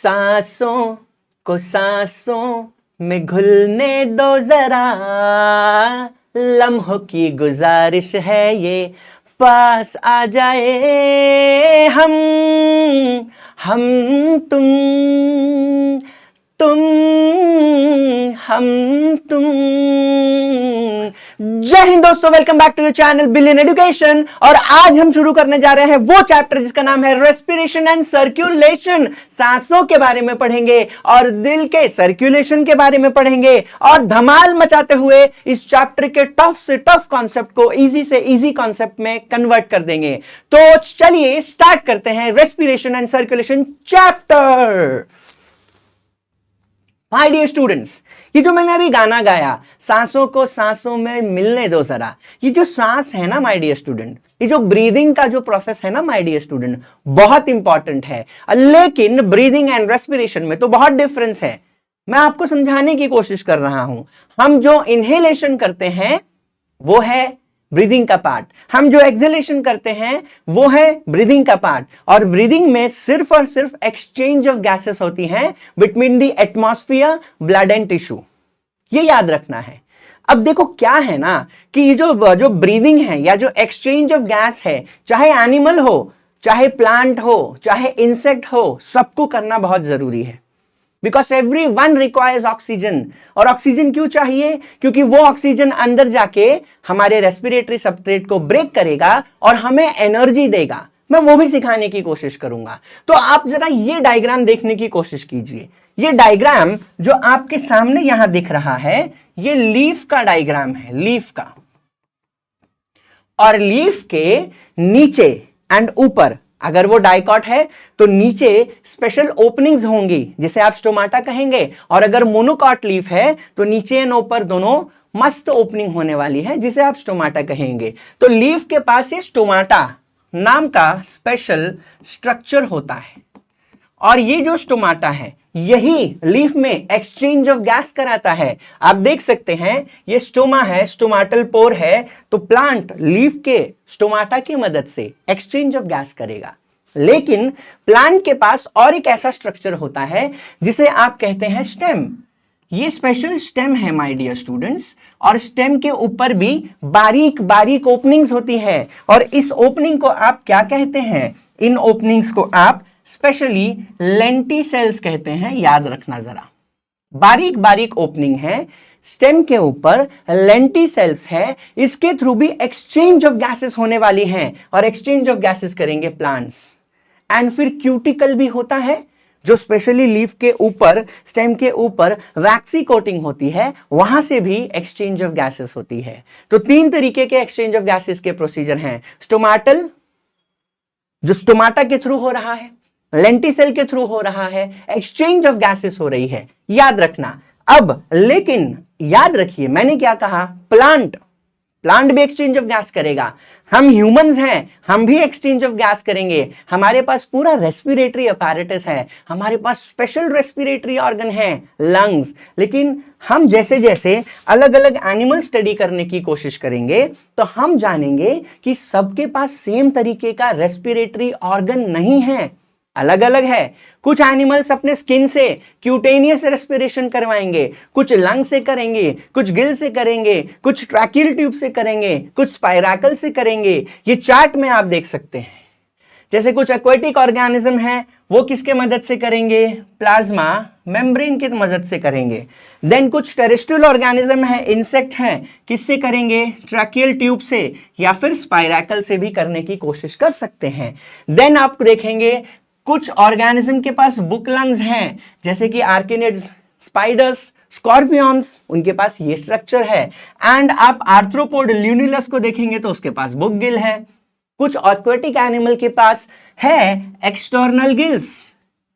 सांसों को सांसों में घुलने दो जरा, लम्हों की गुजारिश है ये पास आ जाए हम तुम हम तुम। जय हिंद दोस्तों, welcome back to your channel billion education. और आज हम शुरू करने जा रहे हैं वो चैप्टर जिसका नाम है रेस्पिरेशन एंड सर्कुलेशन। सांसों के बारे में पढ़ेंगे और दिल के सर्कुलेशन के बारे में पढ़ेंगे और धमाल मचाते हुए इस चैप्टर के टफ से टफ कॉन्सेप्ट को इजी से इजी कॉन्सेप्ट में कन्वर्ट कर देंगे। तो चलिए स्टार्ट करते हैं respiration and circulation chapter. My dear students, ये जो मैंने अभी गाना गाया, सांसों को सांसों में मिलने दो जरा, ये जो सांस है ना माय डियर स्टूडेंट, ये जो ब्रीदिंग का जो प्रोसेस है ना माय डियर स्टूडेंट, बहुत इंपॉर्टेंट है। लेकिन ब्रीदिंग एंड रेस्पिरेशन में तो बहुत डिफरेंस है। मैं आपको समझाने की कोशिश कर रहा हूं। हम जो इनहेलेशन करते हैं वो है ब्रीदिंग का पार्ट, हम जो एक्सहेलेशन करते हैं वो है ब्रीदिंग का पार्ट। और ब्रीदिंग में सिर्फ और सिर्फ एक्सचेंज ऑफ गैसेस होती हैं between the atmosphere, blood and tissue, ये याद रखना है। अब देखो क्या है ना कि ये जो ब्रीदिंग है या जो एक्सचेंज ऑफ गैस है, चाहे एनिमल हो, चाहे प्लांट हो, चाहे इंसेक्ट हो, सबको करना बहुत जरूरी है। Because every one requires oxygen. और ऑक्सीजन क्यों चाहिए? क्योंकि वो ऑक्सीजन अंदर जाके हमारे रेस्पिरेटरी सबस्ट्रेट को ब्रेक करेगा और हमें एनर्जी देगा। मैं वो भी सिखाने की कोशिश करूंगा। तो आप जरा ये डायग्राम देखने की कोशिश कीजिए। ये डायग्राम जो आपके सामने यहां दिख रहा है, ये लीफ का डायग्राम है, लीफ का। और लीफ के नीचे एंड ऊपर अगर वो डाइकॉट है तो नीचे स्पेशल ओपनिंग्स होंगी जिसे आप स्टोमाटा कहेंगे, और अगर मोनोकॉट लीफ है तो नीचे एंड ऊपर दोनों मस्त ओपनिंग होने वाली है जिसे आप स्टोमाटा कहेंगे। तो लीफ के पास ये स्टोमाटा नाम का स्पेशल स्ट्रक्चर होता है, और ये जो स्टोमाटा है यही लीफ में एक्सचेंज ऑफ गैस कराता है। आप देख सकते हैं ये स्टोमा है, स्टोमाटल पोर है, तो प्लांट लीफ के स्टोमाटा की मदद से एक्सचेंज ऑफ गैस करेगा। लेकिन प्लांट के पास और एक ऐसा स्ट्रक्चर होता है जिसे आप कहते हैं स्टेम। ये स्पेशल स्टेम है माय डियर स्टूडेंट्स, और स्टेम के ऊपर भी बारीक बारीक ओपनिंग्स होती है। और इस ओपनिंग को आप क्या कहते हैं? इन ओपनिंग्स को आप स्पेशली लेंटिसेल्स कहते हैं। याद रखना जरा, बारीक बारीक ओपनिंग है, स्टेम के ऊपर लेंटिसेल्स है, इसके थ्रू भी एक्सचेंज ऑफ गैसेस होने वाली हैं, और एक्सचेंज ऑफ गैसेस करेंगे प्लांट्स। एंड फिर क्यूटिकल भी होता है जो स्पेशली लीफ के ऊपर, स्टेम के ऊपर वैक्सी कोटिंग होती है, वहां से भी एक्सचेंज ऑफ गैसेस होती है। तो तीन तरीके के एक्सचेंज ऑफ गैसेस के प्रोसीजर हैं। स्टोमाटल जो स्टोमाटा के थ्रू हो रहा है, लेंटिसेल के थ्रू हो रहा है, एक्सचेंज ऑफ गैसेस हो रही है, याद रखना। अब लेकिन याद रखिए मैंने क्या कहा, प्लांट भी एक्सचेंज ऑफ गैस करेगा। हम ह्यूमंस हैं, हम भी एक्सचेंज ऑफ गैस करेंगे। हमारे पास पूरा रेस्पिरेटरी अपैरेटस है, हमारे पास स्पेशल रेस्पिरेटरी ऑर्गन है, लंग्स। लेकिन हम जैसे जैसे अलग अलग एनिमल स्टडी करने की कोशिश करेंगे तो हम जानेंगे कि सबके पास सेम तरीके का रेस्पिरेटरी ऑर्गन नहीं है, अलग अलग है। कुछ एनिमल्स अपने स्किन से क्यूटेनियस रेस्पिरेशन करवाएंगे, कुछ लंग से करेंगे, कुछ गिल से करेंगे, कुछ ट्रैकियल ट्यूब से करेंगे, कुछ स्पाइराकल से करेंगे। ये चार्ट में आप देख सकते हैं। जैसे कुछ एक्वेटिक ऑर्गेनिज्म है, वो किसके मदद से करेंगे? प्लाज्मा मेम्ब्रेन की मदद से करेंगे। देन कुछ टेरेस्ट्रियल ऑर्गेनिज्म है, इंसेक्ट हैं, किससे करेंगे? ट्रैकियल ट्यूब से या फिर स्पाइराकल से भी करने की कोशिश कर सकते हैं। देन आप देखेंगे कुछ ऑर्गेनिज्म के पास बुक लंग्स हैं, जैसे कि आर्किनिड्स, स्पाइडर्स, स्कॉर्पियंस, उनके पास ये स्ट्रक्चर है। एंड आप आर्थ्रोपोड ल्यूनिलस को देखेंगे तो उसके पास बुक गिल है। कुछ एक्वेटिक एनिमल के पास है एक्सटर्नल गिल्स,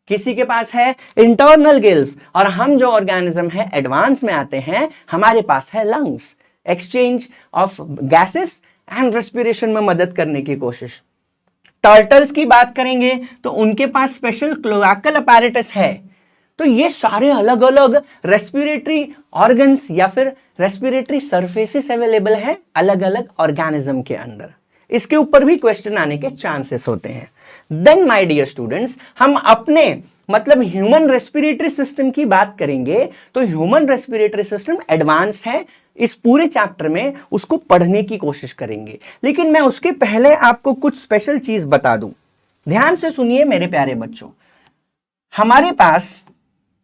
किसी के पास है इंटरनल गिल्स। और हम जो ऑर्गेनिज्म है एडवांस में आते हैं, हमारे पास है lungs, exchange of gases and respiration में मदद करने की कोशिश। टर्टल्स की बात करेंगे तो उनके पास स्पेशल क्लोएकल अपैरेटस है। तो ये सारे अलग अलग रेस्पिरेटरी ऑर्गन्स या फिर रेस्पिरेटरी सरफेसेस अवेलेबल है अलग अलग ऑर्गेनिज्म के अंदर। इसके ऊपर भी क्वेश्चन आने के चांसेस होते हैं। देन माय डियर स्टूडेंट्स, हम अपने मतलब ह्यूमन रेस्पिरेटरी सिस्टम की बात करेंगे तो ह्यूमन रेस्पिरेटरी सिस्टम एडवांस्ड है। इस पूरे चैप्टर में उसको पढ़ने की कोशिश करेंगे, लेकिन मैं उसके पहले आपको कुछ स्पेशल चीज बता दूं। ध्यान से सुनिए मेरे प्यारे बच्चों, हमारे पास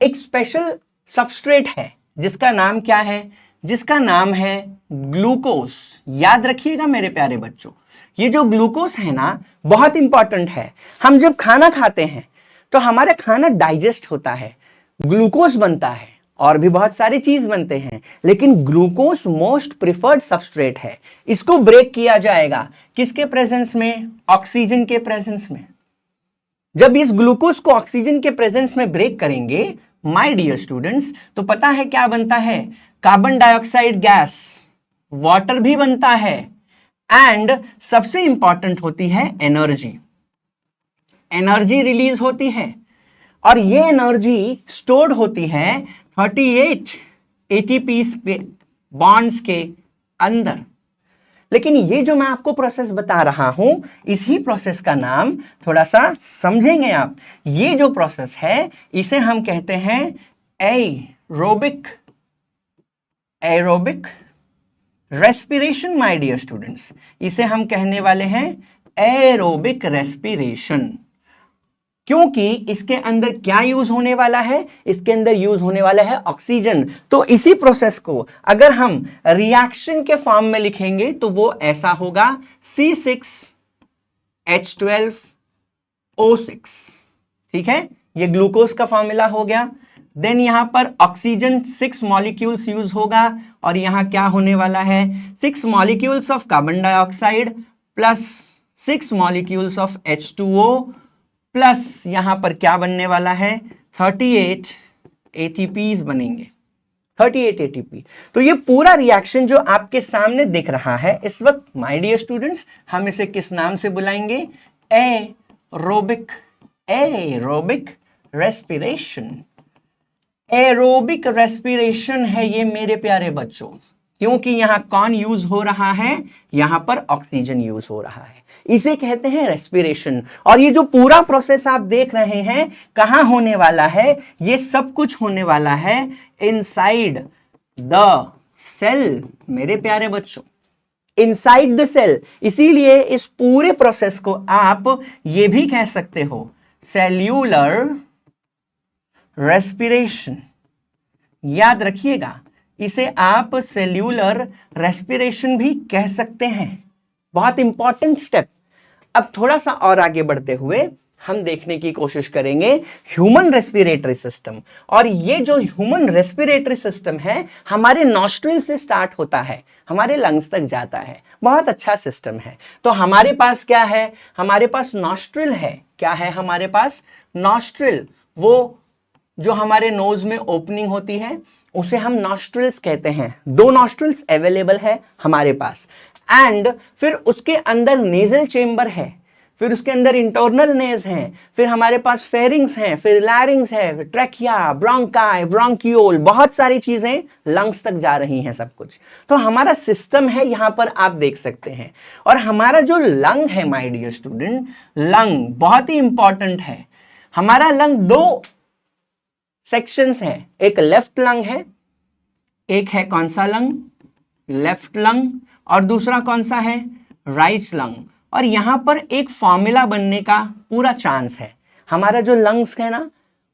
एक स्पेशल सबस्ट्रेट है जिसका नाम क्या है, जिसका नाम है ग्लूकोज। याद रखिएगा मेरे प्यारे बच्चों, ये जो ग्लूकोज है ना बहुत इंपॉर्टेंट है। हम जब खाना खाते हैं तो हमारा खाना डाइजेस्ट होता है, ग्लूकोज बनता है और भी बहुत सारी चीज बनते हैं, लेकिन ग्लूकोज मोस्ट प्रिफर्ड सबस्ट्रेट है। इसको ब्रेक किया जाएगा किसके प्रेजेंस में, ऑक्सीजन के प्रेजेंस में। जब इस ग्लूकोज को ऑक्सीजन के प्रेजेंस में ब्रेक करेंगे माय डियर स्टूडेंट्स, तो पता है क्या बनता है, कार्बन डाइऑक्साइड गैस, वाटर भी बनता है, एंड सबसे इंपॉर्टेंट होती है एनर्जी। एनर्जी रिलीज होती है और ये एनर्जी स्टोर्ड होती है 38 एटीपी बॉन्ड्स के अंदर। लेकिन ये जो मैं आपको प्रोसेस बता रहा हूं, इसी प्रोसेस का नाम थोड़ा सा समझेंगे आप। ये जो प्रोसेस है इसे हम कहते हैं aerobic respiration my dear students. इसे हम कहने वाले हैं एरोबिक रेस्पिरेशन, क्योंकि इसके अंदर क्या यूज होने वाला है, इसके अंदर यूज होने वाला है ऑक्सीजन। तो इसी प्रोसेस को अगर हम रिएक्शन के फॉर्म में लिखेंगे तो वो ऐसा होगा C6H12O6। ठीक है, ये ग्लूकोज का फॉर्मूला हो गया। देन यहां पर ऑक्सीजन 6 मॉलिक्यूल्स यूज होगा और यहां क्या होने वाला है, 6 molecules of carbon dioxide plus 6 molecules of H2O plus यहां पर क्या बनने वाला है, 38 एटीपीज बनेंगे, 38 एटीपी। तो ये पूरा रिएक्शन जो आपके सामने दिख रहा है इस वक्त माय डियर स्टूडेंट्स, हम इसे किस नाम से बुलाएंगे, एरोबिक रेस्पिरेशन। एरोबिक रेस्पिरेशन है ये मेरे प्यारे बच्चों, क्योंकि यहां कौन यूज हो रहा है, यहां पर ऑक्सीजन यूज हो रहा है, इसे कहते हैं रेस्पिरेशन। और ये जो पूरा प्रोसेस आप देख रहे हैं कहां होने वाला है, ये सब कुछ होने वाला है इनसाइड द सेल मेरे प्यारे बच्चों, इनसाइड द सेल। इसीलिए इस पूरे प्रोसेस को आप ये भी कह सकते हो सेल्यूलर रेस्पिरेशन। याद रखिएगा, इसे आप सेल्यूलर रेस्पिरेशन भी कह सकते हैं। बहुत इंपॉर्टेंट स्टेप। अब थोड़ा सा और आगे बढ़ते हुए हम देखने की कोशिश करेंगे ह्यूमन रेस्पिरेटरी सिस्टम। और ये जो ह्यूमन रेस्पिरेटरी सिस्टम है हमारे नॉस्ट्रिल से स्टार्ट होता है, हमारे लंग्स तक जाता है। बहुत अच्छा सिस्टम है। तो हमारे पास क्या है, हमारे पास नॉस्ट्रिल है। क्या है हमारे पास, नॉस्ट्रिल, वो जो हमारे नोज में ओपनिंग होती है उसे हम नॉस्ट्रिल्स कहते हैं। 2 नॉस्ट्रिल्स अवेलेबल है हमारे पास, एंड फिर उसके अंदर नेजल चेंबर है, फिर उसके अंदर इंटरनल नेज है, फिर हमारे पास फेरिंग्स हैं, फिर लैरिंग्स है, फिर ट्रैकिया, ब्रोंकाई, ब्रोंकियोल, बहुत सारी चीजें लंग्स तक जा रही हैं सब कुछ। तो हमारा सिस्टम है यहां पर आप देख सकते हैं। और हमारा जो लंग है माय डियर स्टूडेंट, लंग बहुत ही इंपॉर्टेंट है। हमारा लंग 2 सेक्शंस हैं, एक लेफ्ट लंग है, एक है कौन सा लंग, लेफ्ट लंग, और दूसरा कौन सा है, राइट लंग। और यहां पर एक फॉर्मूला बनने का पूरा चांस है। हमारा जो लंग्स है ना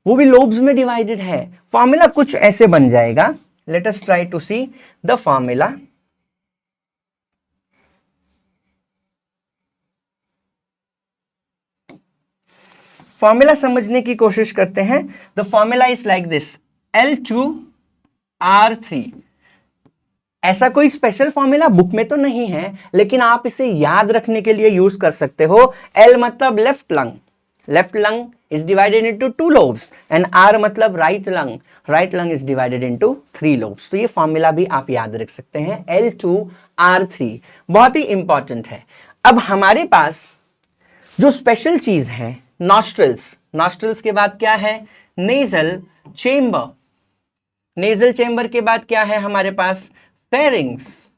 वो भी लोब्स में डिवाइडेड है। फॉर्मूला कुछ ऐसे बन जाएगा, let us try to see the formula. Formula समझने की कोशिश करते हैं। The formula is like this, L2R3। ऐसा कोई स्पेशल फॉर्मूला बुक में तो नहीं है, लेकिन आप इसे याद रखने के लिए यूज कर सकते हो। L मतलब left lung, left lung is divided into 2 lobes, and R मतलब right lung, right lung is divided into 3 lobes. तो ये फॉर्मूला भी आप याद रख सकते हैं, L2R3, बहुत ही इंपॉर्टेंट है। अब हमारे पास जो स्पेशल चीज है नॉस्ट्रिल्स, नॉस्ट्रिल्स के बाद क्या है, नेजल चेंबर, नेजल चेंबर के बाद क्या है हमारे पास, फेरिंग्स,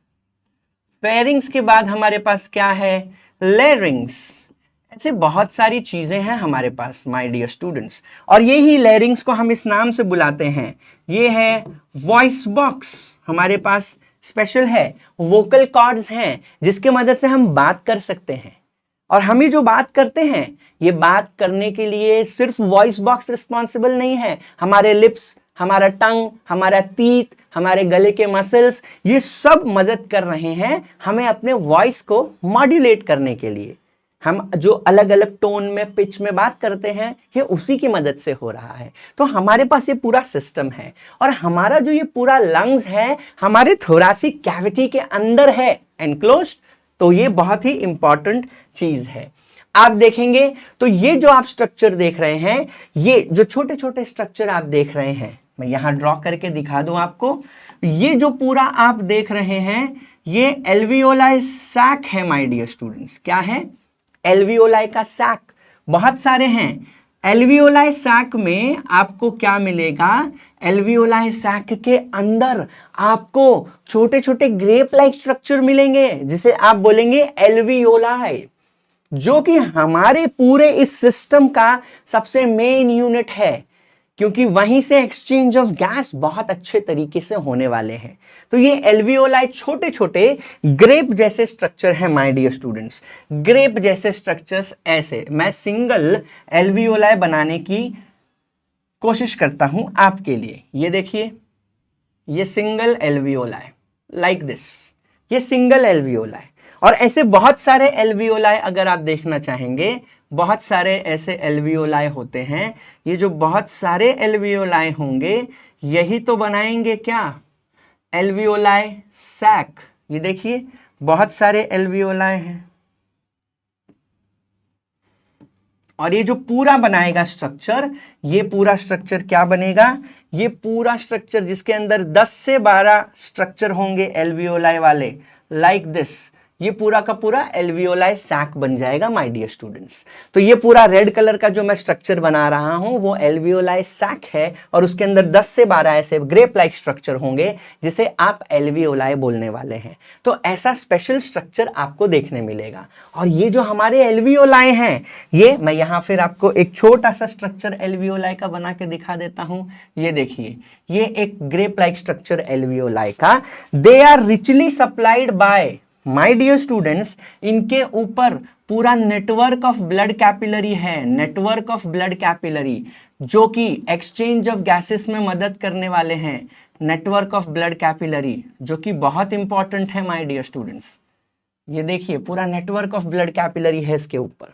फेरिंग्स के बाद हमारे पास क्या है, लैरिंग्स, ऐसे बहुत सारी चीजें हैं हमारे पास माय डियर स्टूडेंट्स, और ये ही लैरिंग्स को हम इस नाम से बुलाते हैं। ये है वॉइस बॉक्स, हमारे पास स्पेशल है वोकल कॉर्ड्स हैं जिसके मदद से हम बात कर सकते हैं। और हम ही जो बात करते हैं, ये बात करने के लिए सिर्फ वॉइस बॉक्स रिस्पॉन्सिबल नहीं है, हमारे लिप्स, हमारा टंग, हमारा टीथ, हमारे गले के मसल्स, ये सब मदद कर रहे हैं हमें अपने वॉइस को मॉड्यूलेट करने के लिए। हम जो अलग अलग टोन में, पिच में बात करते हैं, ये उसी की मदद से हो रहा है। तो हमारे पास ये पूरा सिस्टम है, और हमारा जो ये पूरा लंग्स है हमारे थोरासिक कैविटी के अंदर है, एनक्लोज्ड। तो ये बहुत ही इंपॉर्टेंट चीज है। आप देखेंगे तो ये जो आप स्ट्रक्चर देख रहे हैं, ये जो छोटे छोटे स्ट्रक्चर आप देख रहे हैं, मैं यहां ड्रॉ करके दिखा दूं आपको। ये जो पूरा आप देख रहे हैं, ये एल्वियोलाई सैक है माय डियर स्टूडेंट्स। क्या है? एल्वियोलाई का सैक बहुत सारे हैं। एल्वियोलाई सैक में आपको क्या मिलेगा? एल्वियोलाई सैक के अंदर आपको छोटे छोटे ग्रेप लाइक स्ट्रक्चर मिलेंगे, जिसे आप बोलेंगे एल्वियोलाई, जो कि हमारे पूरे इस सिस्टम का सबसे मेन यूनिट है, क्योंकि वहीं से एक्सचेंज ऑफ गैस बहुत अच्छे तरीके से होने वाले हैं। तो ये एल्वियोलाई छोटे छोटे ग्रेप जैसे स्ट्रक्चर है माय डियर स्टूडेंट्स। ग्रेप जैसे स्ट्रक्चर्स ऐसे मैं सिंगल एल्वियोलाई बनाने की कोशिश करता हूं आपके लिए। ये देखिए, ये सिंगल एल्वियोलाई लाइक दिस, ये सिंगल एल्वियोलाई। और ऐसे बहुत सारे एल्वियोलाई अगर आप देखना चाहेंगे, बहुत सारे ऐसे एल्वियोलाई होते हैं। ये जो बहुत सारे एल्वियोलाई होंगे, यही तो बनाएंगे क्या? Alveoli sac. ये देखिए, बहुत सारे एल्वियोलाई हैं, और ये जो पूरा बनाएगा स्ट्रक्चर, ये पूरा स्ट्रक्चर क्या बनेगा? ये पूरा स्ट्रक्चर जिसके अंदर 10 से 12 स्ट्रक्चर होंगे एल्वियोलाई वाले, लाइक दिस, ये पूरा का पूरा एल्वियोलाई सैक बन जाएगा माय डियर स्टूडेंट्स। तो ये पूरा रेड कलर का जो मैं स्ट्रक्चर बना रहा हूं, वो एल्वियोलाई सैक है, और उसके अंदर 10 से 12 ऐसे ग्रेप लाइक स्ट्रक्चर होंगे जिसे आप एल्वियोलाई बोलने वाले हैं। तो ऐसा स्पेशल स्ट्रक्चर आपको देखने मिलेगा। और ये जो हमारे एल्वियोलाई हैं, ये मैं यहां फिर आपको एक छोटा सा स्ट्रक्चर एल्वियोलाई का बना के दिखा देता हूं। ये देखिए, ये एक ग्रेप लाइक स्ट्रक्चर एल्वियोलाई का। They are richly supplied by my dear students, इनके ऊपर पूरा नेटवर्क ऑफ ब्लड कैपिलरी है, नेटवर्क ऑफ ब्लड कैपिलरी, जो कि एक्सचेंज ऑफ गैसेस में मदद करने वाले हैं। नेटवर्क ऑफ ब्लड कैपिलरी जो कि बहुत इंपॉर्टेंट है माय डियर स्टूडेंट्स। ये देखिए, पूरा नेटवर्क ऑफ ब्लड कैपिलरी है इसके ऊपर,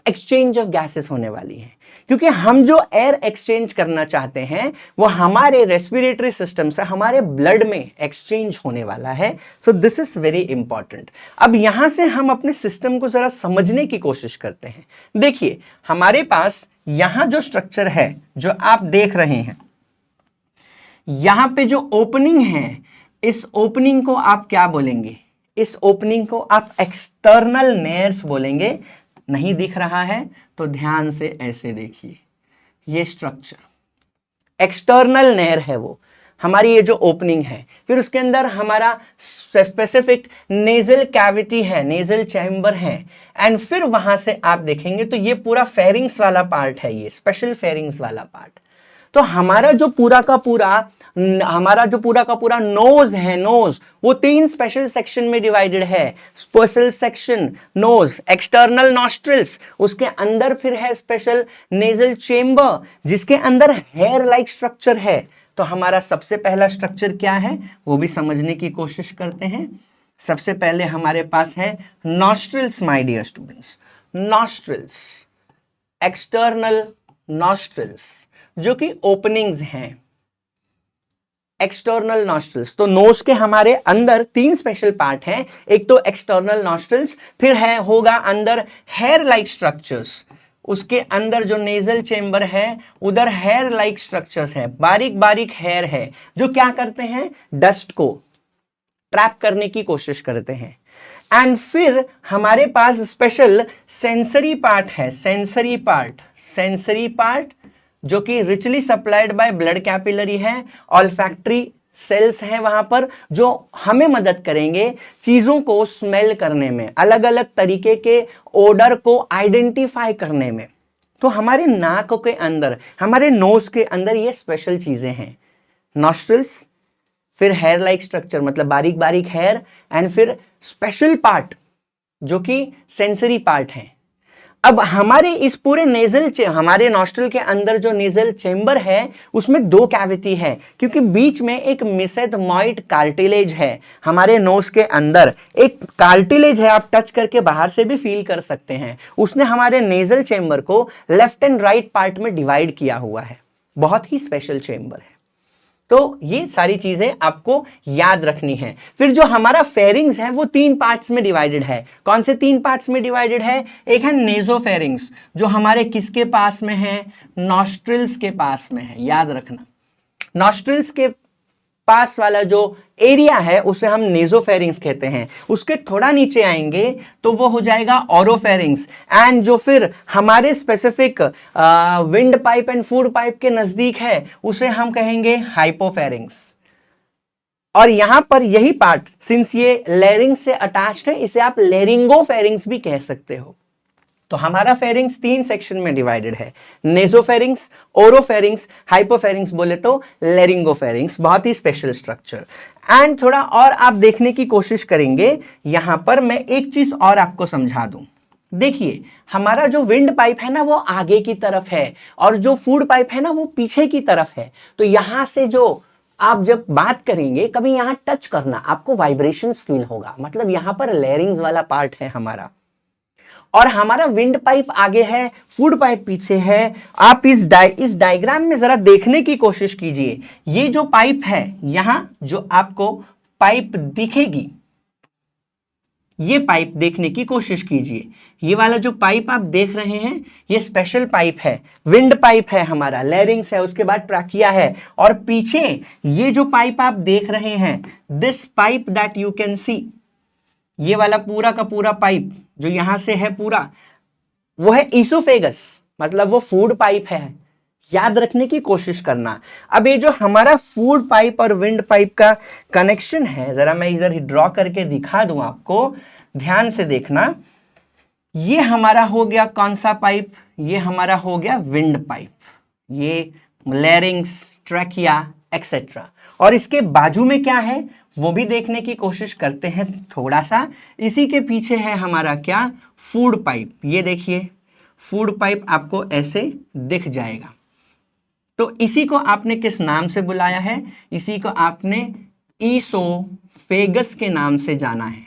एक्सचेंज ऑफ गैसेस होने वाली है, क्योंकि हम जो एयर एक्सचेंज करना चाहते हैं वो हमारे रेस्पिरेटरी सिस्टम से हमारे ब्लड में एक्सचेंज होने वाला है। So this is very important. अब यहां से हम अपने सिस्टम को जरा समझने की कोशिश करते हैं। देखिए, हमारे पास यहां जो स्ट्रक्चर है जो आप देख रहे हैं, यहां पे जो ओपनिंग है, इस ओपनिंग को आप क्या बोलेंगे? इस ओपनिंग को आप एक्सटर्नल नेयर्स बोलेंगे। नहीं दिख रहा है तो ध्यान से ऐसे देखिए, ये स्ट्रक्चर एक्सटर्नल नेयर है, वो हमारी ये जो ओपनिंग है। फिर उसके अंदर हमारा स्पेसिफिक नेजल कैविटी है, नेजल चैम्बर है, एंड फिर वहां से आप देखेंगे तो ये पूरा फेरिंग्स वाला पार्ट है, ये स्पेशल फेरिंग्स वाला पार्ट। तो हमारा जो पूरा का पूरा नोज है, नोज वो 3 स्पेशल सेक्शन में डिवाइडेड है। Special section nose, external nostrils, उसके अंदर फिर है स्पेशल नेजल चेम्बर जिसके अंदर हेयर लाइक स्ट्रक्चर है। तो हमारा सबसे पहला स्ट्रक्चर क्या है वो भी समझने की कोशिश करते हैं। सबसे पहले हमारे पास है nostrils my dear students. Nostrils, external nostrils जो कि ओपनिंग्स हैं, एक्सटर्नल नॉस्ट्रिल्स। तो नोज के हमारे अंदर 3 स्पेशल पार्ट हैं, एक तो एक्सटर्नल नॉस्ट्रिल्स, फिर होगा अंदर हेयर लाइक स्ट्रक्चर्स, उसके अंदर जो नेजल चेम्बर है उधर हेयर लाइक स्ट्रक्चर्स है, बारीक बारीक हेयर है जो क्या करते हैं, डस्ट को ट्रैप करने की कोशिश करते हैं। एंड फिर हमारे पास स्पेशल सेंसरी पार्ट है, सेंसरी पार्ट जो कि richly supplied by blood capillary है, ऑल्फैक्टरी सेल्स हैं वहां पर जो हमें मदद करेंगे चीजों को स्मेल करने में, अलग अलग तरीके के ओडर को आइडेंटिफाई करने में। तो हमारे नाक के अंदर, हमारे नोज के अंदर ये स्पेशल चीजें हैं, नॉस्ट्रिल्स, फिर हेयर लाइक स्ट्रक्चर मतलब बारीक बारीक हेयर, एंड फिर स्पेशल पार्ट जो कि सेंसरी पार्ट है। अब हमारे इस पूरे हमारे नॉस्ट्रल के अंदर जो नेजल चेंबर है उसमें दो कैविटी है, क्योंकि बीच में एक मेसेंथमाइड कार्टिलेज है। हमारे नोज के अंदर एक कार्टिलेज है, आप टच करके बाहर से भी फील कर सकते हैं। उसने हमारे नेजल चेंबर को लेफ्ट एंड राइट पार्ट में डिवाइड किया हुआ है। बहुत ही स्पेशल चेंबर है। तो ये सारी चीजें आपको याद रखनी है। फिर जो हमारा फेरिंग्स है वो 3 पार्ट्स में डिवाइडेड है। कौन से 3 पार्ट्स में डिवाइडेड है? एक है नेजोफेरिंग्स, जो हमारे किसके पास में है? नॉस्ट्रिल्स के पास में है, याद रखना। नॉस्ट्रिल्स के पास वाला जो एरिया है उसे हम नेजोफेरिंग्स कहते हैं। उसके थोड़ा नीचे आएंगे तो वो हो जाएगा ओरोफेरिंग्स, एंड जो फिर हमारे specific wind pipe and food pipe के नजदीक है उसे हम कहेंगे हाइपोफेरिंग्स। और यहां पर यही पार्ट, सिंस ये लेरिंग्स से अटैच्ड है, इसे आप लेरिंगोफेरिंग्स भी कह सकते हो। तो हमारा फेरिंग्स 3 सेक्शन में डिवाइडेड है, नेजोफेरिंग्स, ओरोफेरिंग्स, हाइपोफेरिंग्स बोले तो लेरिंगोफेरिंग्स। बहुत ही स्पेशल स्ट्रक्चर। एंड थोड़ा और आप देखने की कोशिश करेंगे, यहां पर मैं एक चीज और आपको समझा दूं। देखिए, हमारा जो विंड पाइप है ना वो आगे की तरफ है, और जो फूड पाइप है ना वो पीछे की तरफ है। तो यहां से जो आप जब बात करेंगे, कभी यहां टच करना, आपको वाइब्रेशंस फील होगा, मतलब यहां पर लेरिंग्स वाला पार्ट है हमारा, और हमारा विंड पाइप आगे है, फूड पाइप पीछे है। आप इस डायग्राम में जरा देखने की कोशिश कीजिए। ये जो पाइप है, यहां जो आपको पाइप दिखेगी, ये पाइप देखने की कोशिश कीजिए। ये वाला जो पाइप आप देख रहे हैं ये स्पेशल पाइप है, विंड पाइप है हमारा, लेरिंग्स है, उसके बाद ट्रैकिया है, और पीछे ये जो पाइप आप देख रहे हैं, this pipe that you can see, ये वाला पूरा का पूरा पाइप जो यहां से है पूरा, वो है ईसोफेगस, मतलब वो फूड पाइप है। याद रखने की कोशिश करना। अब ये जो हमारा फूड पाइप और विंड पाइप का कनेक्शन है, जरा मैं इधर ड्रॉ करके दिखा दूं आपको, ध्यान से देखना। ये हमारा हो गया कौन सा पाइप? ये हमारा हो गया विंड पाइप, ये लेरिंग्स, ट्रैकिया एक्सेट्रा। और इसके बाजू में क्या है वो भी देखने की कोशिश करते हैं थोड़ा सा। इसी के पीछे है हमारा क्या? Food pipe. ये देखिए, फूड पाइप आपको ऐसे दिख जाएगा। तो इसी को आपने किस नाम से बुलाया है? इसी को आपने ईसोफेगस के नाम से जाना है,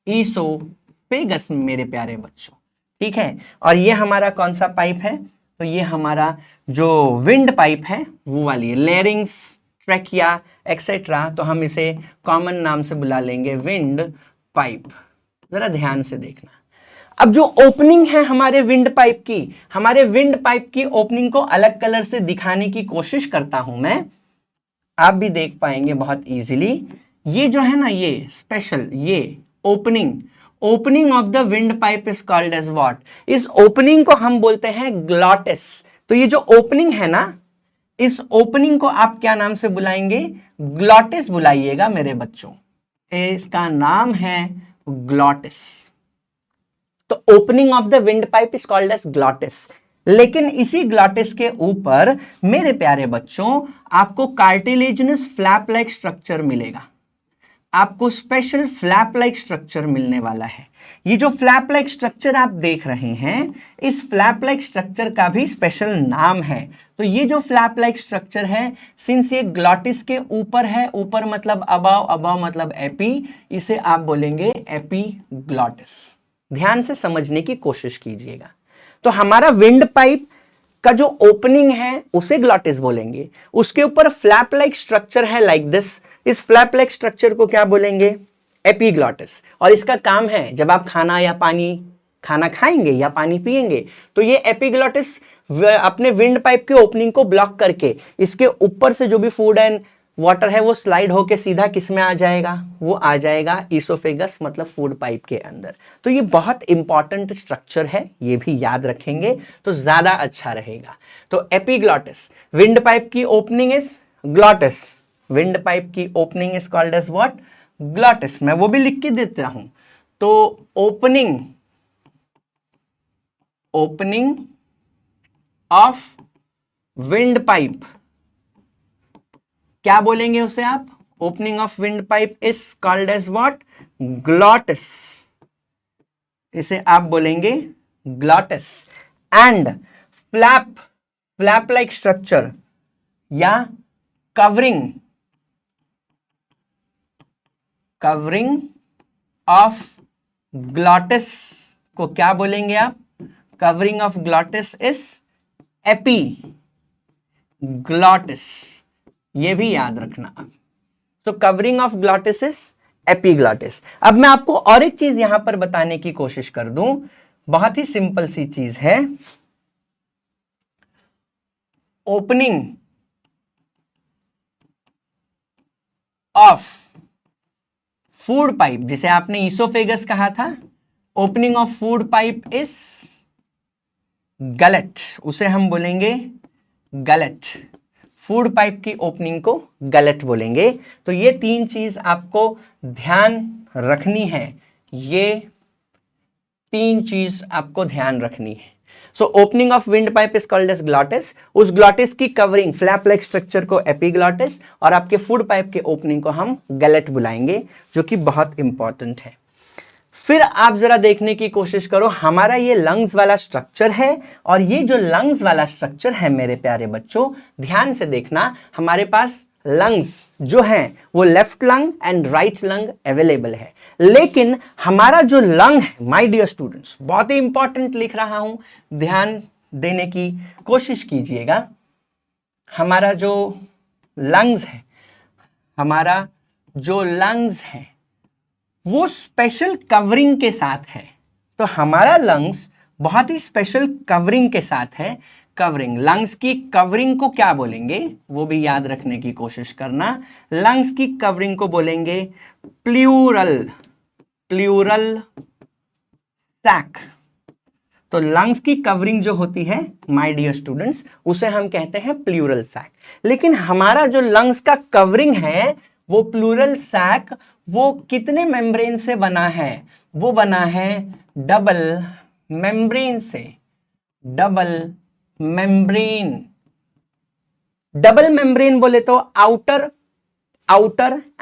ईसोफेगस मेरे प्यारे बच्चों, ठीक है। और ये हमारा कौन सा पाइप है? तो ये हमारा जो विंड पाइप है वो वाली है, लेरिंग्स, ट्रैकिया एक्सेट्रा। तो हम इसे कॉमन नाम से बुला लेंगे विंड पाइप। जरा ध्यान से देखना। अब जो ओपनिंग है हमारे विंड पाइप की, हमारे विंड पाइप की ओपनिंग को अलग कलर से दिखाने की कोशिश करता हूं मैं, आप भी देख पाएंगे बहुत इजीली। ये जो है ना, ये स्पेशल, ये opening of the wind pipe is called as what? इस ओपनिंग को हम बोलते हैं ग्लॉटिस। तो ये जो ओपनिंग है ना, इस ओपनिंग को आप क्या नाम से बुलाएंगे? ग्लॉटिस बुलाइएगा मेरे बच्चों। इसका नाम है ग्लॉटिस। तो opening of the wind pipe is called as glottis. लेकिन इसी ग्लॉटिस के ऊपर मेरे प्यारे बच्चों आपको कार्टिलेजिनस फ्लैप लाइक स्ट्रक्चर मिलेगा। आपको स्पेशल फ्लैप लाइक स्ट्रक्चर मिलने वाला है। ये जो फ्लैप लाइक स्ट्रक्चर आप देख रहे हैं, इस फ्लैप लाइक स्ट्रक्चर का भी स्पेशल नाम है। तो ये जो फ्लैप लाइक स्ट्रक्चर है, सिंस ये ग्लॉटिस के ऊपर है, ऊपर मतलब अबव, अबव मतलब एपी, इसे आप बोलेंगे एपीग्लॉटिस। ध्यान से समझने की कोशिश कीजिएगा। तो हमारा विंड पाइप का जो ओपनिंग है उसे ग्लॉटिस बोलेंगे, उसके ऊपर फ्लैप लाइक स्ट्रक्चर है लाइक दिस, इस फ्लैप लाइक स्ट्रक्चर को क्या बोलेंगे? एपीग्लॉटिस। और इसका काम है, जब आप खाना खाएंगे या पानी पिएंगे तो ये एपीग्लॉटिस अपने विंड पाइप के ओपनिंग को ब्लॉक करके इसके ऊपर से जो भी फूड एंड वाटर है वो स्लाइड होके सीधा किस में आ जाएगा? वो आ जाएगा ईसोफेगस, मतलब फूड पाइप के अंदर। तो ये बहुत इंपॉर्टेंट स्ट्रक्चर है, ये भी याद रखेंगे तो ज्यादा अच्छा रहेगा। तो एपीग्लॉटिस, विंड पाइप की opening is glottis, windpipe की opening is called as what? Glottis. मैं वो भी लिख के देता हूं। तो ओपनिंग ऑफ विंड पाइप, क्या बोलेंगे उसे आप? Opening of wind pipe is called as what? Glottis. इसे आप बोलेंगे glottis. And flap like structure या कवरिंग ऑफ ग्लॉटिस को क्या बोलेंगे आप? Covering of glottis is epiglottis. ये भी याद रखना आप। तो covering of glottis is epiglottis. अब मैं आपको और एक चीज यहां पर बताने की कोशिश कर दूं, बहुत ही सिंपल सी चीज है। ओपनिंग ऑफ फूड पाइप, जिसे आपने ईसोफेगस कहा था, opening of food pipe is गलत, उसे हम बोलेंगे गलत। फूड पाइप की ओपनिंग को गलत बोलेंगे। तो ये तीन चीज आपको ध्यान रखनी है, ये तीन चीज आपको ध्यान रखनी है। So opening of wind pipe is called as glottis. उस ग्लॉटिस की कवरिंग फ्लैप लाइक स्ट्रक्चर को एपीग्लॉटिस, और आपके फूड पाइप के ओपनिंग को हम गलत बुलाएंगे, जो कि बहुत इंपॉर्टेंट है। फिर आप जरा देखने की कोशिश करो, हमारा ये लंग्स वाला स्ट्रक्चर है, और ये जो लंग्स वाला स्ट्रक्चर है मेरे प्यारे बच्चों, ध्यान से देखना, हमारे पास लंग्स जो हैं वो left lung and right lung available है। लेकिन हमारा जो लंग है माय डियर स्टूडेंट्स, बहुत ही इंपॉर्टेंट लिख रहा हूं, ध्यान देने की कोशिश कीजिएगा। हमारा जो लंग्स है, हमारा जो लंग्स है वो स्पेशल कवरिंग के साथ है। तो हमारा लंग्स बहुत ही स्पेशल कवरिंग के साथ है। कवरिंग, लंग्स की कवरिंग को क्या बोलेंगे वो भी याद रखने की कोशिश करना। लंग्स की कवरिंग को बोलेंगे प्लूरल सैक। तो लंग्स की कवरिंग जो होती है माय डियर स्टूडेंट्स, उसे हम कहते हैं प्लूरल सैक। लेकिन हमारा जो लंग्स का कवरिंग है वो प्लूरल सैक, वो कितने मेम्ब्रेन से बना है? वो बना है डबल मेम्ब्रेन से। डबल मेम्ब्रेन बोले तो आउटर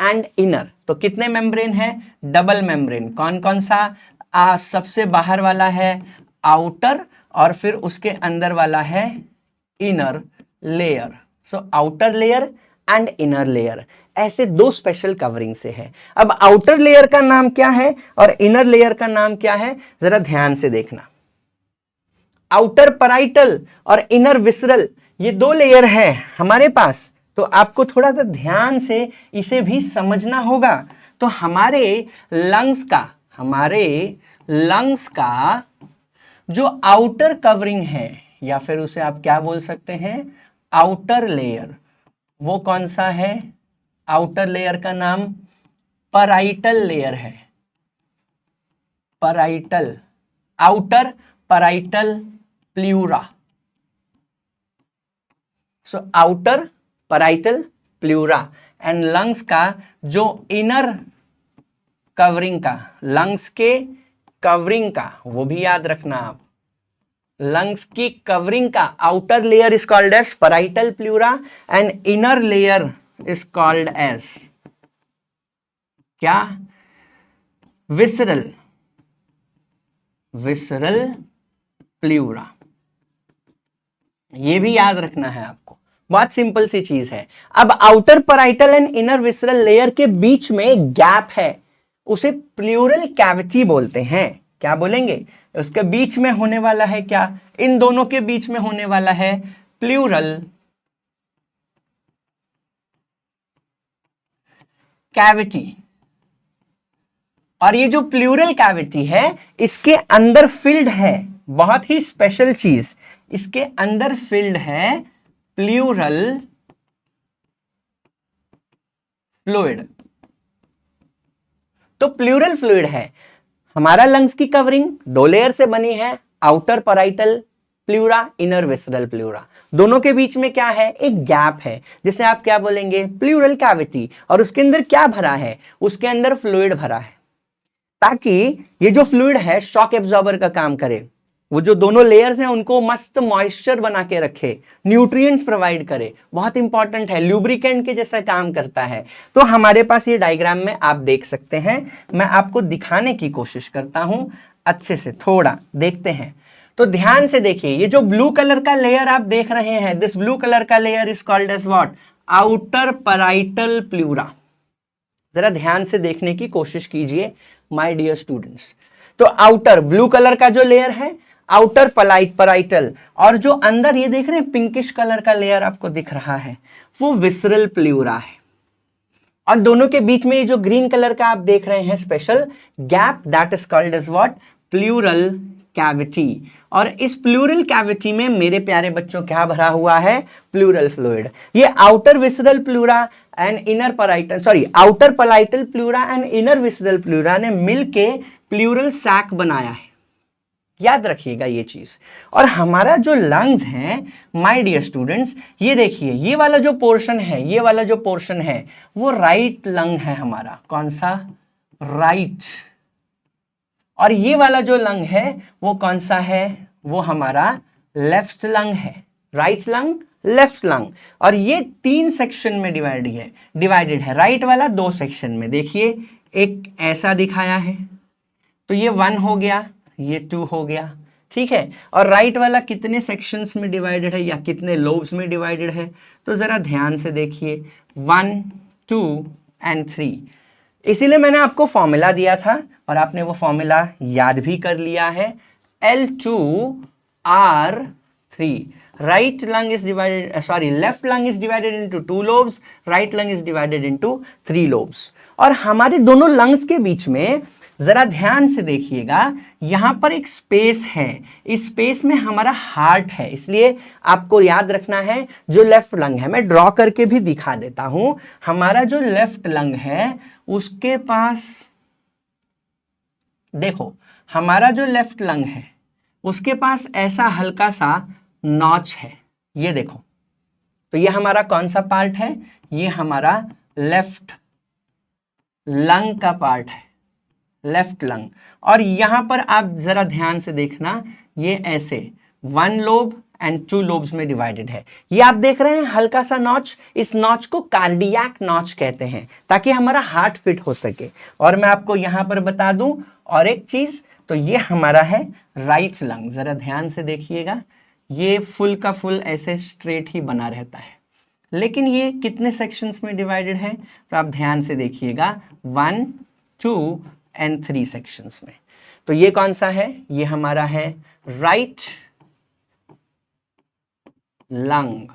एंड इनर। तो कितने मेम्ब्रेन है? Double membrane. कौन कौन सा? सबसे बाहर वाला है आउटर, और फिर उसके अंदर वाला है inner layer. So outer layer and inner layer, ऐसे दो स्पेशल कवरिंग से है। अब आउटर लेयर का नाम क्या है और इनर लेयर का नाम क्या है, जरा ध्यान से देखना। आउटर पैराइटल और इनर विसरल, ये दो लेयर है हमारे पास। तो आपको थोड़ा सा ध्यान से इसे भी समझना होगा। तो हमारे लंग्स का जो आउटर कवरिंग है, या फिर उसे आप क्या बोल सकते हैं, आउटर लेयर, वो कौन सा है? आउटर लेयर का नाम पैराइटल लेयर है। Parietal, outer parietal pleura. So outer parietal pleura. And lungs का जो इनर कवरिंग का, लंग्स के कवरिंग का, वो भी याद रखना आप। लंग्स की कवरिंग का outer layer is called as parietal pleura and inner layer is called as क्या? Visceral pleura. ये भी याद रखना है आपको, बहुत सिंपल सी चीज है। अब outer parietal and inner visceral layer के बीच में गैप है, उसे प्लूरल कैविटी बोलते हैं। क्या बोलेंगे? उसके बीच में होने वाला है क्या? इन दोनों के बीच में होने वाला है प्लूरल कैविटी। और ये जो प्लूरल कैविटी है, इसके अंदर फिल्ड है बहुत ही स्पेशल चीज, इसके अंदर फिल्ड है प्लूरल फ्लूइड। तो प्लूरल फ्लूइड है। हमारा लंग्स की कवरिंग दो लेयर से बनी है, outer parietal pleura, inner visceral pleura. दोनों के बीच में क्या है, एक गैप है, जिसे आप क्या बोलेंगे, प्लूरल कैविटी। और उसके अंदर क्या भरा है, उसके अंदर फ्लूइड भरा है, ताकि ये जो फ्लूइड है शॉक एब्जॉर्बर का काम करे, वो जो दोनों लेयर्स हैं उनको मस्त मॉइस्चर बना के रखे, न्यूट्रिएंट्स प्रोवाइड करे, बहुत इंपॉर्टेंट है, लुब्रिकेंट के जैसा काम करता है। तो हमारे पास ये डायग्राम में आप देख सकते हैं, मैं आपको दिखाने की कोशिश करता हूं अच्छे से, थोड़ा देखते हैं। तो ध्यान से देखिए, ये जो ब्लू कलर का लेयर आप देख रहे हैं, दिस ब्लू कलर का layer is called as what, outer parietal pleura. जरा ध्यान से देखने की कोशिश कीजिए माय डियर स्टूडेंट्स। तो आउटर ब्लू कलर का जो लेयर है, आउटर पैराइटल, और जो अंदर ये देख रहे हैं पिंकिश कलर का लेयर आपको दिख रहा है, वो विसरल प्लूरा है। और दोनों के बीच में ये जो ग्रीन कलर का आप देख रहे हैं special gap, that is called as what, pleural cavity. और इस प्लूरल कैविटी में मेरे प्यारे बच्चों क्या भरा हुआ है, प्लूरल फ्लूइड। ये outer visceral pleura and inner parietal, sorry outer parietal pleura and inner visceral pleura ने मिलके प्लूरल सैक बनाया है, याद रखिएगा ये चीज। और हमारा जो लंग्स है माय डियर स्टूडेंट्स, ये देखिए ये वाला जो पोर्शन है, ये वाला जो पोर्शन है वो राइट लंग है हमारा, कौन सा, राइट। और ये वाला जो लंग है वो कौन सा है, वो हमारा लेफ्ट लंग है, राइट लंग, लेफ्ट लंग। और ये 3 सेक्शन में डिवाइडेड है, राइट वाला 2 सेक्शन में। देखिए एक ऐसा दिखाया है, तो ये 1 हो गया, ये 2 हो गया, ठीक है। और राइट वाला कितने सेक्शंस में डिवाइडेड है या कितने लोब्स में डिवाइडेड है, तो जरा ध्यान से देखिए, 1, 2 एंड 3। इसीलिए मैंने आपको फॉर्मूला दिया था और आपने वो फॉर्मूला याद भी कर लिया है, L2R3। Right lung is divided, sorry left lung is divided into 2 lobes, right lung is divided into 3 lobes. और हमारे दोनों लंग्स के बीच में जरा ध्यान से देखिएगा, यहां पर एक स्पेस है, इस स्पेस में हमारा हार्ट है। इसलिए आपको याद रखना है जो लेफ्ट लंग है, मैं ड्रॉ करके भी दिखा देता हूं। हमारा जो लेफ्ट लंग है उसके पास देखो, हमारा जो लेफ्ट लंग है उसके पास ऐसा हल्का सा नॉच है, ये देखो। तो ये हमारा कौन सा पार्ट है, ये हमारा लेफ्ट लंग का पार्ट है, लेफ्ट लंग। और यहां पर आप जरा ध्यान से देखना, ये ऐसे 1 लोब एंड 2 लोब्स में डिवाइडेड है। ये आप देख रहे हैं हल्का सा नॉच, इस नॉच को कार्डियक नॉच कहते हैं, ताकि हमारा हार्ट फिट हो सके। और मैं आपको यहां पर बता दूं और एक चीज, तो ये हमारा है राइट लंग। जरा ध्यान से देखिएगा, ये फुल का फुल ऐसे स्ट्रेट ही बना रहता है, लेकिन ये कितने सेक्शंस में डिवाइडेड है, तो आप ध्यान से देखिएगा 1, 2 एंड 3 सेक्शंस में। तो ये कौन सा है, ये हमारा है राइट लंग।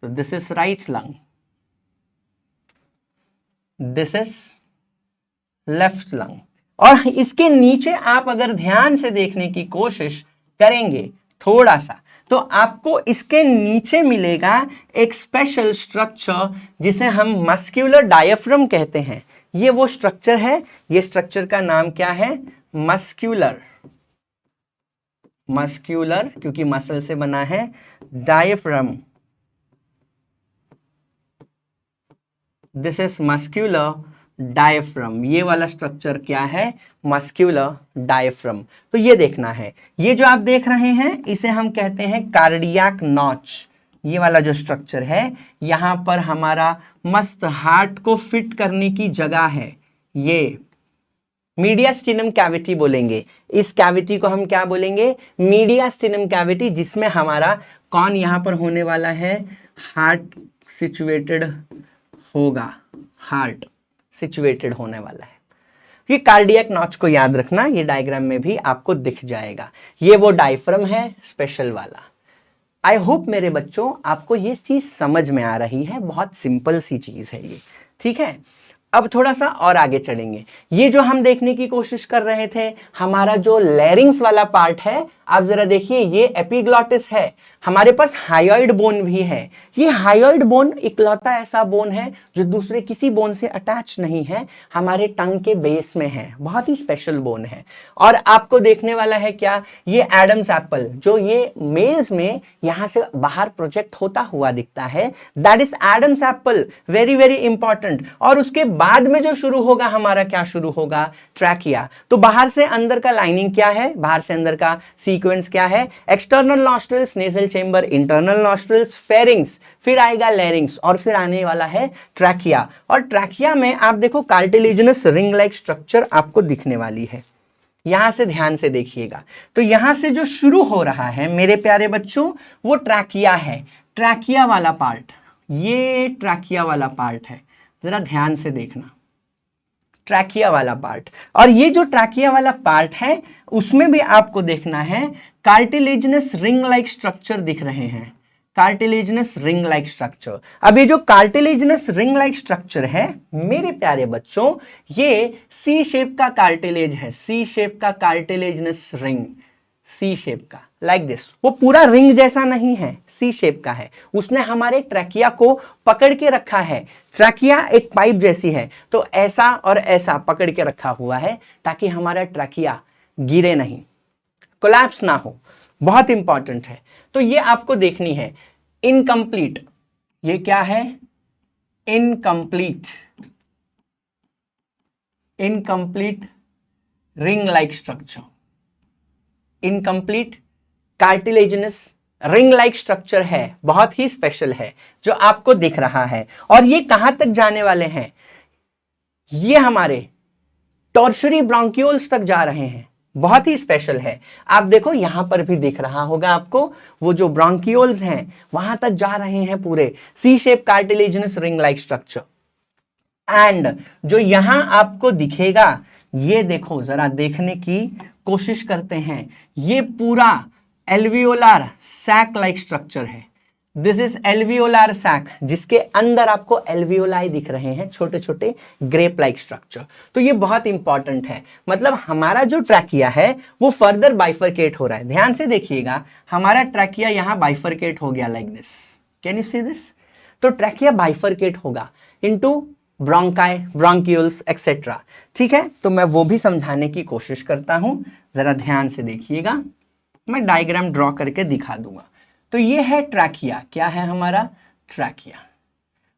तो this is right lung, this is left lung. और इसके नीचे आप अगर ध्यान से देखने की कोशिश करेंगे थोड़ा सा, तो आपको इसके नीचे मिलेगा एक स्पेशल स्ट्रक्चर जिसे हम मस्क्यूलर डायफ्राम कहते हैं। ये वो स्ट्रक्चर है, ये स्ट्रक्चर का नाम क्या है, मस्क्यूलर, मस्क्यूलर क्योंकि मसल से बना है, diaphragm, this is muscular diaphragm. ये वाला स्ट्रक्चर क्या है, मस्क्यूलर डायफ्राम। तो ये देखना है, ये जो आप देख रहे हैं इसे हम कहते हैं कार्डियक नॉच। ये वाला जो स्ट्रक्चर है, यहां पर हमारा मस्त हार्ट को फिट करने की जगह है, ये मीडियास्टिनम कैविटी बोलेंगे। इस कैविटी को हम क्या बोलेंगे, मीडियास्टिनम कैविटी, जिसमें हमारा कौन यहां पर होने वाला है, हार्ट सिचुएटेड होगा, हार्ट सिचुएटेड होने वाला है। ये कार्डियक नॉच को याद रखना, ये डायग्राम में भी आपको दिख जाएगा। ये वो डायफ्राम है स्पेशल वाला। आई होप मेरे बच्चों आपको ये चीज समझ में आ रही है, बहुत सिंपल सी चीज है ये, ठीक है। अब थोड़ा सा और आगे चलेंगे। ये जो हम देखने की कोशिश कर रहे थे, हमारा जो लैरिंग्स वाला पार्ट है, आप जरा देखिए, ये एपिग्लॉटिस है हमारे पास हायोइड बोन भी है। ये हायोइड बोन इकलौता ऐसा बोन है जो दूसरे किसी बोन से अटैच नहीं है, हमारे टंग के बेस में है, बहुत ही स्पेशल बोन है। और आपको देखने वाला है क्या, ये एडम्स एप्पल जो ये मेल्स में यहां से बाहर प्रोजेक्ट होता हुआ दिखता है, that is Adam's apple, very very important. और उसके बाद में जो शुरू होगा हमारा, क्या शुरू होगा, ट्रैकिया। तो बाहर से अंदर का लाइनिंग क्या है, बाहर से अंदर का सीक्वेंस क्या है, external nostrils, nasal chamber, internal nostrils, pharynx, फिर आएगा लैरिंग्स और फिर आने वाला है ट्रैकिया। और ट्रैकिया में आप देखो कार्टिलेजिनस रिंग लाइक स्ट्रक्चर आपको दिखने वाली है। यहां से ध्यान से देखिएगा, तो यहां से जो शुरू हो रहा है मेरे प्यारे बच्चों, वो ट्रैकिया है। ट्रैकिया वाला पार्ट, ये ट्रैकिया वाला पार्ट है, जरा ध्यान से देखना, ट्रैकिया वाला पार्ट। और ये जो ट्रैकिया वाला पार्ट है उसमें भी आपको देखना है कार्टिलेजिनस रिंग लाइक स्ट्रक्चर दिख रहे हैं, कार्टिलेजिनस रिंग लाइक स्ट्रक्चर। अब ये जो कार्टिलेजिनस रिंग लाइक स्ट्रक्चर है मेरे प्यारे बच्चों, ये सी शेप का कार्टिलेज है, सी शेप का कार्टिलेजिनस रिंग, सी शेप का, लाइक दिस। वो पूरा रिंग जैसा नहीं है, सी शेप का है। उसने हमारे ट्रैकिया को पकड़ के रखा है। ट्रैकिया एक पाइप जैसी है, तो ऐसा और ऐसा पकड़ के रखा हुआ है ताकि हमारा ट्रैकिया गिरे नहीं, कोलैप्स ना हो, बहुत इंपॉर्टेंट है। तो ये आपको देखनी है। इनकम्प्लीट, ये क्या है, incomplete, incomplete ring like structure, incomplete cartilaginous ring like structure है, बहुत ही स्पेशल है जो आपको दिख रहा है। और ये कहां तक जाने वाले हैं, ये हमारे टॉर्शरी ब्रोंकियोल्स तक जा रहे हैं, बहुत ही स्पेशल है। आप देखो यहां पर भी दिख रहा होगा आपको, वो जो ब्रोंकियोल्स हैं वहां तक जा रहे हैं पूरे, C shape cartilaginous ring like structure. And जो यहां आपको दिखेगा, ये देखो, जरा देखने की कोशिश करते हैं, ये पूरा एल्वियोलार सैक लाइक स्ट्रक्चर है। दिस इज एल्वियोलार सैक, जिसके अंदर आपको एल्वियोलाई दिख रहे हैं, छोटे छोटे ग्रेप लाइक स्ट्रक्चर। तो ये बहुत इंपॉर्टेंट है, मतलब हमारा जो ट्रैकिया है वो फर्दर बाइफरकेट हो रहा है। ध्यान से देखिएगा, हमारा ट्रैकिया यहां बाइफरकेट हो गया like this, can you see this. तो ट्रैकिया बाइफरकेट होगा इनटू ब्रोंकाई, ब्रोंक्यूल्स एक्सेट्रा, ठीक है। तो मैं वो भी समझाने की कोशिश करता हूं, जरा ध्यान से देखिएगा, मैं डायग्राम ड्रॉ करके दिखा दूंगा। तो ये है ट्रैकिया, क्या है हमारा ट्रैकिया,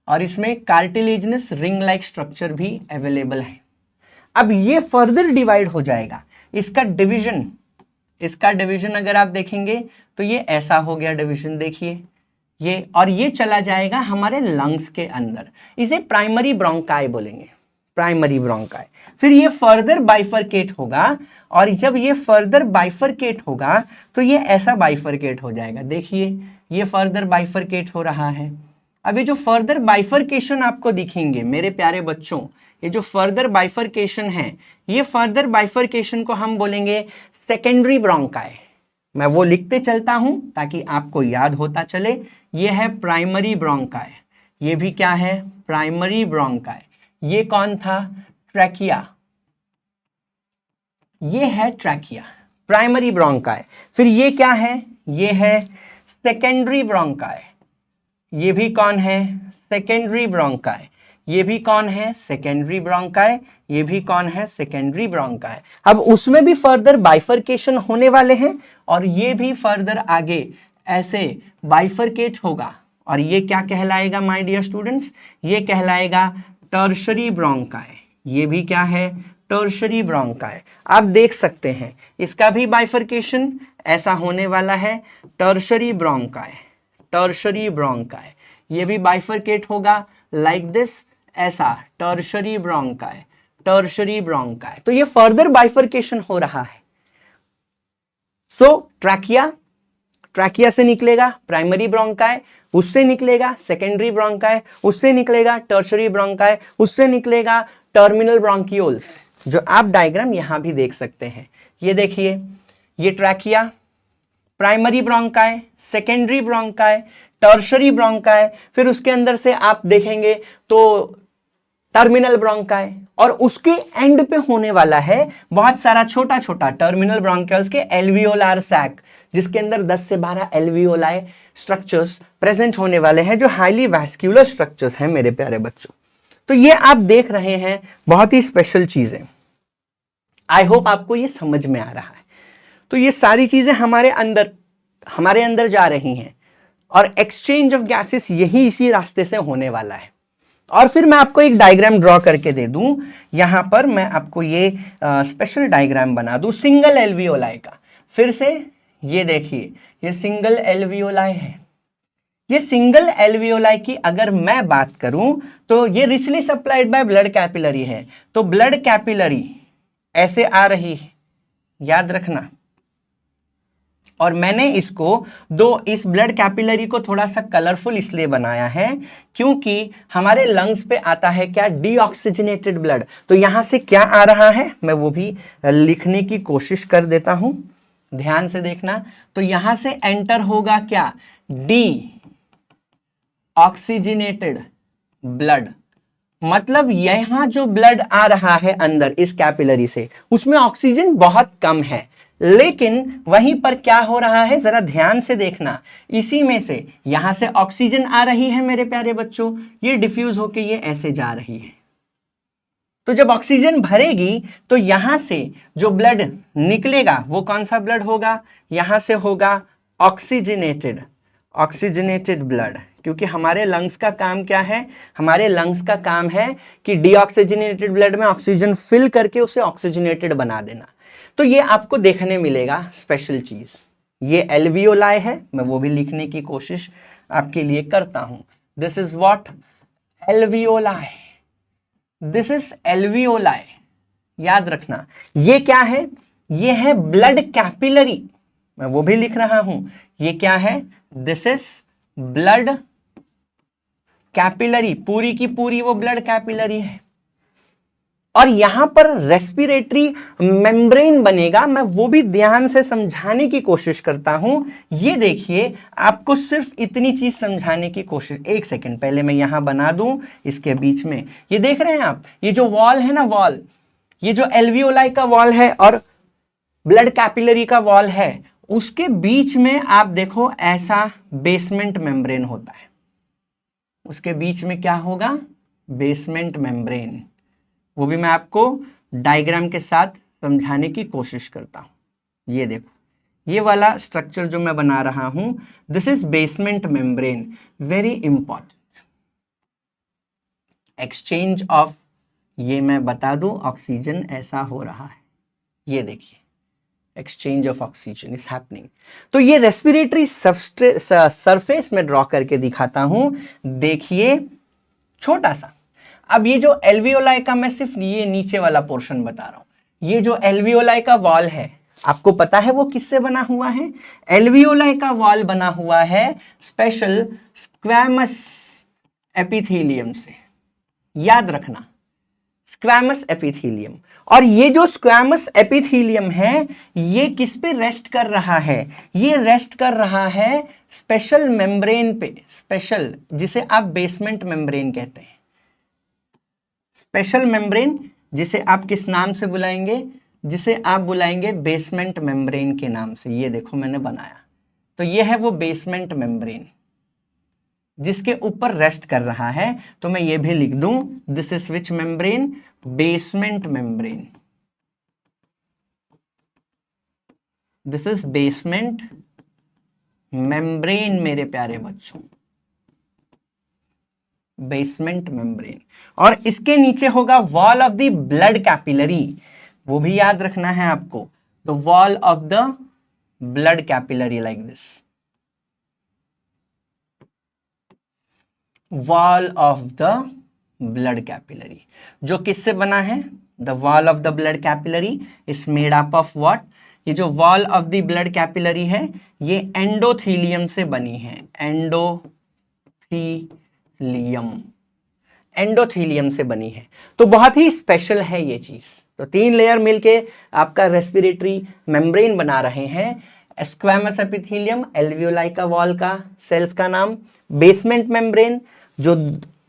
और इसमें कार्टिलेजिनस रिंग लाइक स्ट्रक्चर भी अवेलेबल है। अब ये फर्दर डिवाइड हो जाएगा, इसका डिवीजन, इसका डिवीजन अगर आप देखेंगे तो ये ऐसा हो गया डिवीजन, देखिए ये, और ये चला जाएगा हमारे लंग्स के अंदर, इसे प्राइमरी ब्रोंकाई बोलेंगे, प्राइमरी ब्रोंकाई। फिर ये फर्दर बाइफरकेट होगा, और जब ये फर्दर बाइफरकेट होगा तो ये ऐसा बाइफरकेट हो जाएगा, देखिए ये फर्दर बाइफरकेट हो रहा है। अब ये जो फर्दर बाइफरकेशन आपको दिखेंगे मेरे प्यारे बच्चों, ये जो फर्दर बाइफरकेशन है, ये फर्दर बाइफरकेशन को हम बोलेंगे सेकेंडरी ब्रोंकाई। मैं वो लिखते चलता हूं ताकि आपको याद होता चले। ये है प्राइमरी ब्रोंकाई, ये भी क्या है, प्राइमरी ब्रोंकाई। ये कौन था, ट्रैकिया, ये है ट्रैकिया, प्राइमरी ब्रोंकाई। फिर ये क्या है, ये है सेकेंडरी ब्रोंकाई, ये भी कौन है, सेकेंडरी ब्रोंकाई। ये भी कौन है, सेकेंडरी ब्रोंकाई। ये भी कौन है, सेकेंडरी ब्रोंकाई। अब उसमें भी फर्दर बाइफरकेशन होने वाले हैं, और ये भी फर्दर आगे ऐसे बाइफरकेट होगा, और ये क्या कहलाएगा माय डियर स्टूडेंट्स, ये कहलाएगा टर्शरी ब्रोंकाई। ये भी क्या है, टर्शरी ब्रोंकाई। आप देख सकते हैं इसका भी बाइफरकेशन ऐसा होने वाला है, टर्शरी ब्रोंकाई, टर्शरी ब्रोंकाई। ये भी बाइफरकेट होगा लाइक दिस, ऐसा टर्शरी ब्रोंकाई, टर्शरी ब्रोंकाई। तो ये फर्दर बाइफरकेशन हो रहा है। सो ट्रैकिया, ट्रैकिया से निकलेगा प्राइमरी ब्रोंकाई, उससे निकलेगा सेकेंडरी ब्रोंकाई, उससे निकलेगा टर्शरी ब्रोंकाई, उससे निकलेगा टर्मिनल ब्रोंकियोल्स, जो आप डायग्राम यहां भी देख सकते हैं। ये देखिए, ये trachea, primary bronchi, secondary bronchi, tertiary bronchi. फिर उसके अंदर से आप देखेंगे तो टर्मिनल ब्रोंकाई, और उसके एंड पे होने वाला है बहुत सारा छोटा छोटा टर्मिनल ब्रोंकियल्स के एल्वियोलार सैक, जिसके अंदर 10 से 12 एल्वियोलाई स्ट्रक्चर्स प्रेजेंट होने वाले हैं, जो हाईली वैस्कुलर स्ट्रक्चर्स हैं मेरे प्यारे बच्चों। तो ये आप देख रहे हैं बहुत ही स्पेशल चीजें। आई होप आपको ये समझ में आ रहा है। तो ये सारी चीजें हमारे अंदर जा रही हैं, और एक्सचेंज ऑफ गैसेस यही इसी रास्ते से होने वाला है। और फिर मैं आपको एक डायग्राम ड्रॉ करके दे दूं, यहां पर मैं आपको ये स्पेशल डायग्राम बना दूं सिंगल एल्वियोलाई का। फिर से ये देखिए, ये सिंगल एल्वियोलाई है। ये सिंगल एल्वियोलाई की अगर मैं बात करूं तो ये richly supplied by blood capillary है। तो ब्लड कैपिलरी ऐसे आ रही है, याद रखना। और मैंने इस ब्लड कैपिलरी को थोड़ा सा कलरफुल इसलिए बनाया है क्योंकि हमारे लंग्स पे आता है क्या, डीऑक्सीजनेटेड ब्लड। तो यहां से क्या आ रहा है मैं वो भी लिखने की कोशिश कर देता हूं, ध्यान से देखना। तो यहां से एंटर होगा क्या, डी ऑक्सीजनेटेड ब्लड। मतलब यहां जो ब्लड आ रहा है अंदर इस कैपिलरी से, उसमें ऑक्सीजन बहुत कम है, लेकिन वहीं पर क्या हो रहा है जरा ध्यान से देखना। इसी में से यहां से ऑक्सीजन आ रही है मेरे प्यारे बच्चों, ये डिफ्यूज होके ये ऐसे जा रही है। तो जब ऑक्सीजन भरेगी तो यहां से जो ब्लड निकलेगा वो कौन सा ब्लड होगा, यहां से होगा ऑक्सीजनेटेड ब्लड। क्योंकि हमारे लंग्स का काम क्या है, हमारे लंग्स का काम है कि डीऑक्सीजनेटेड ब्लड में ऑक्सीजन फिल करके उसे ऑक्सीजनेटेड बना देना। तो ये आपको देखने मिलेगा स्पेशल चीज। ये एल्वियोलाई है, मैं वो भी लिखने की कोशिश आपके लिए करता हूं। This is what, alveoli, this is alveoli. याद रखना ये क्या है, ये है ब्लड कैपिलरी, मैं वो भी लिख रहा हूं। ये क्या है, दिस इज ब्लड कैपिलरी, पूरी की पूरी वो ब्लड कैपिलरी है। और यहां पर रेस्पिरेटरी मेम्ब्रेन बनेगा, मैं वो भी ध्यान से समझाने की कोशिश करता हूं। ये देखिए, आपको सिर्फ इतनी चीज समझाने की कोशिश, एक सेकंड पहले मैं यहां बना दूं इसके बीच में। ये देख रहे हैं आप, ये जो वॉल है ना, वॉल, ये जो एल्वियोलाई का वॉल है और ब्लड कैपिलरी का वॉल है, उसके बीच में आप देखो ऐसा बेसमेंट मेम्ब्रेन होता है। उसके बीच में क्या होगा, बेसमेंट मेम्ब्रेन। वो भी मैं आपको डायग्राम के साथ समझाने की कोशिश करता हूं। ये देखो, ये वाला स्ट्रक्चर जो मैं बना रहा हूं, this is basement membrane, very important. Exchange of, ये मैं बता दूं, ऑक्सीजन ऐसा हो रहा है, ये देखिए, exchange of oxygen is happening. तो ये रेस्पिरेटरी सरफेस में ड्रॉ करके दिखाता हूं, देखिए छोटा सा। अब ये जो एल्वियोलाई का, मैं सिर्फ ये नीचे वाला पोर्शन बता रहा हूं। ये जो एल्वियोलाई का वॉल है, आपको पता है वो किससे बना हुआ है, एल्वियोलाई का वॉल बना हुआ है स्पेशल स्क्वैमस एपिथेलियम से। याद रखना, स्क्वैमस एपिथेलियम। और ये जो स्क्वैमस एपिथेलियम है, ये किस पे रेस्ट कर रहा है, ये रेस्ट कर रहा है स्पेशल मेम्ब्रेन पे, स्पेशल, जिसे आप बेसमेंट मेम्ब्रेन कहते हैं। स्पेशल मेम्ब्रेन जिसे आप किस नाम से बुलाएंगे, जिसे आप बुलाएंगे बेसमेंट मेम्ब्रेन के नाम से। ये देखो मैंने बनाया, तो ये है वो बेसमेंट मेम्ब्रेन जिसके ऊपर रेस्ट कर रहा है। तो मैं ये भी लिख दूं, this is which membrane, basement membrane. This is basement membrane मेरे प्यारे बच्चों, बेसमेंट मेम्ब्रेन। और इसके नीचे होगा wall of the blood capillary, वो भी याद रखना है आपको। The wall of the blood capillary, like this, wall of the blood capillary, जो किससे बना है, the wall of the blood capillary is made up of what, ये जो wall of the blood capillary है, ये एंडोथीलियम से बनी है, एंडोथीलियम से बनी है। तो बहुत ही स्पेशल है ये चीज। तो 3 लेयर मिलके आपका रेस्पिरेटरी मेम्ब्रेन बना रहे हैं। स्क्वैमस एपिथेलियम, एल्वियोलाई का वॉल का सेल्स का नाम, बेसमेंट मेम्ब्रेन जो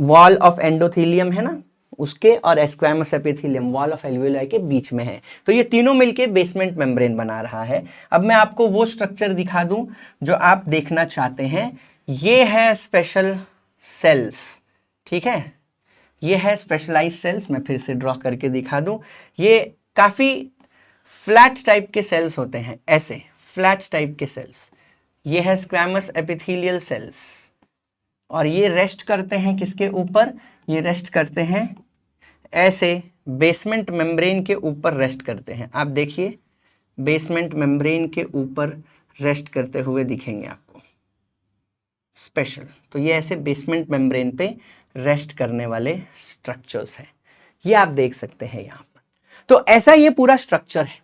वॉल ऑफ एंडोथीलियम है ना, उसके और squamous epithelium wall of alveoli के बीच में है। तो ये तीनों मिलके बेसमेंट मेम्ब्रेन बना रहा है। अब मैं आपको वो स्ट्रक्चर दिखा दूं जो आप देखना चाहते हैं। ये है स्पेशल सेल्स, ठीक है, ये है स्पेशलाइज्ड सेल्स। मैं फिर से ड्रॉ करके दिखा दूं। ये काफी फ्लैट टाइप के सेल्स होते हैं, ऐसे फ्लैट टाइप के सेल्स। ये है स्क्वैमस एपिथेलियल सेल्स और ये रेस्ट करते हैं किसके ऊपर? ये रेस्ट करते हैं ऐसे बेसमेंट मेम्ब्रेन के ऊपर रेस्ट करते हैं। आप देखिए बेसमेंट मेम्ब्रेन के ऊपर रेस्ट करते हुए दिखेंगे आपको स्पेशल। तो ये ऐसे बेसमेंट मेम्ब्रेन पे रेस्ट करने वाले स्ट्रक्चर्स हैं, ये आप देख सकते हैं यहां पर। तो ऐसा ये पूरा स्ट्रक्चर है।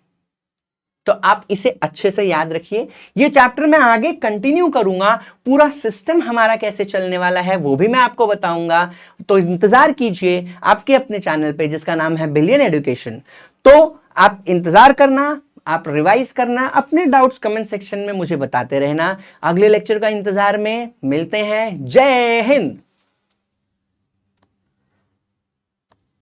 तो आप इसे अच्छे से याद रखिए। ये चैप्टर मैं आगे कंटिन्यू करूंगा, पूरा सिस्टम हमारा कैसे चलने वाला है वो भी मैं आपको बताऊंगा। तो इंतजार कीजिए आपके अपने चैनल पे जिसका नाम है बिलियन एजुकेशन। तो आप इंतजार करना, आप रिवाइज करना, अपने डाउट्स कमेंट सेक्शन में मुझे बताते रहना। अगले लेक्चर का इंतजार में मिलते हैं। जय हिंद।